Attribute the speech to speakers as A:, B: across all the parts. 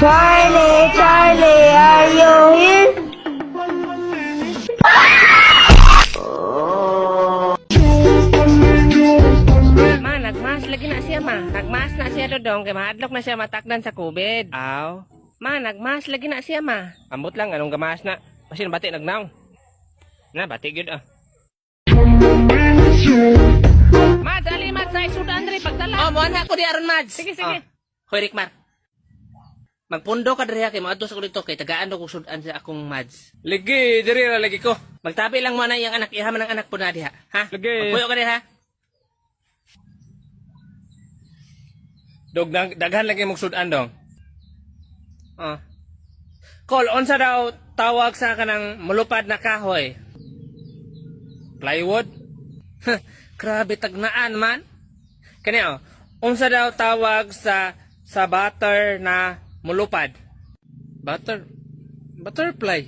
A: Charlie, Charlie, are you here?
B: Ma, nagmas lagi na siya ma. Nagmas na siya dodong kay mahadlok na siya matakdan sa COVID. Aw. Ma, nagmas lagi na siya ma. Ambot lang anong gamas na. Kasi bati nagnaw. Na bati gyud ah. Mads, ali Mads, sa isudan diri pagdala.
C: Oh, mo na ko di aron Mads.
B: Sige, sige.
C: Hoy Rickmar. Magpundo ka diri kay moadto sa ko dito kay tagaan do ko sudan sa akong Mads.
B: Ligi, diri ra lagi ko.
C: Magtabi lang mo na iyang anak, iha man ang anak po na diha. Ha?
B: Lagi.
C: Magpuyo ka diha.
B: Dog daghan lagi mong sudan dong. Call unsa daw tawag sa kanang mulupad na kahoy? Plywood?
C: Grabe tagnaan man.
B: Kani unsa daw tawag sa butter na mulupad? Butterfly.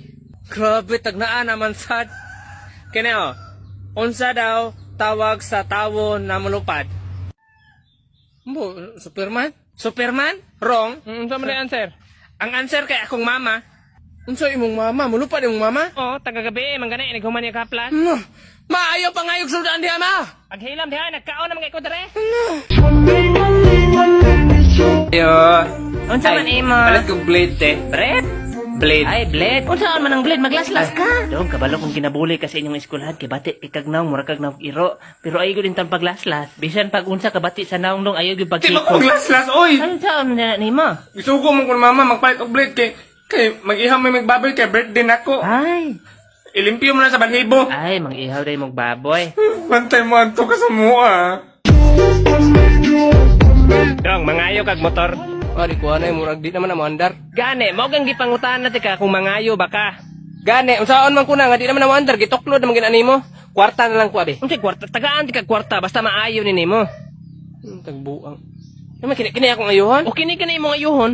C: Grabe tagnaan naman sad.
B: Kani unsa daw tawag sa tawo na mulupad?
C: Mo, Superman?
B: Superman? Wrong. Unsa man ang answer? Ang answer kay akong mama.
C: Unsa imong mama? Mulupad imong mama?
B: Oh, taga-gabi man gani naghuman ni kaplas.
C: Maayo pa ngayog sudan diha ma.
B: Aghilam diha nagkaon na mga iko dere.
D: Yo.
B: Unsa man imo?
D: Palit kong blade eh.
B: Bread?
D: Blade.
B: Ay, blade. Unsa man ang blade? Maglaslas ka. Dong, kabalo kong kinabuli kasi inyong eskwelahan kay bati kag naong mura kag naong iro. Pero ayo gud intang paglaslas. Bisan pag unsa ka bati sa naong dong ayo gyud
D: Di
B: pagkiko.
D: ba kong glaslas, oy!
B: Ano sa na nimo?
D: Gusto ko mong mama magpalit og blade kay mag-iham may magbaboy kay birthday nako.
B: Ay,
D: Ilimpyo mo na sa balhibo.
B: ay mang-ihaw day mong baboy.
D: Pantay mo anto ka sa mua.
B: Dong, mangayo kag motor.
C: Ari ko anay murag di naman na andar.
B: Gani, mao gang gipangutan na tika kung mangayo ba ka.
C: Gani, unsaon man kuna nga di naman na andar gituklod naman ginani mo. Kwarta na lang ko abi.
B: Unsay kwarta? Tagaan ti kag kwarta basta maayo ni nimo.
C: Tagbuang. Naman kini akong ayuhan.
B: O kini kanay imong ayuhon.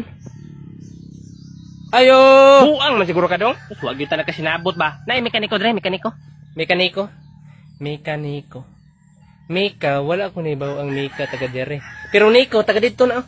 C: Ayo.
B: Buang man siguro ka dong. Wag gyud talaga sinabot ba. Nay mekaniko dre, mekaniko.
C: Mekaniko. Mekaniko. Mika, wala ko ni bawo ang Mika taga dere. Pero Nico taga dito na.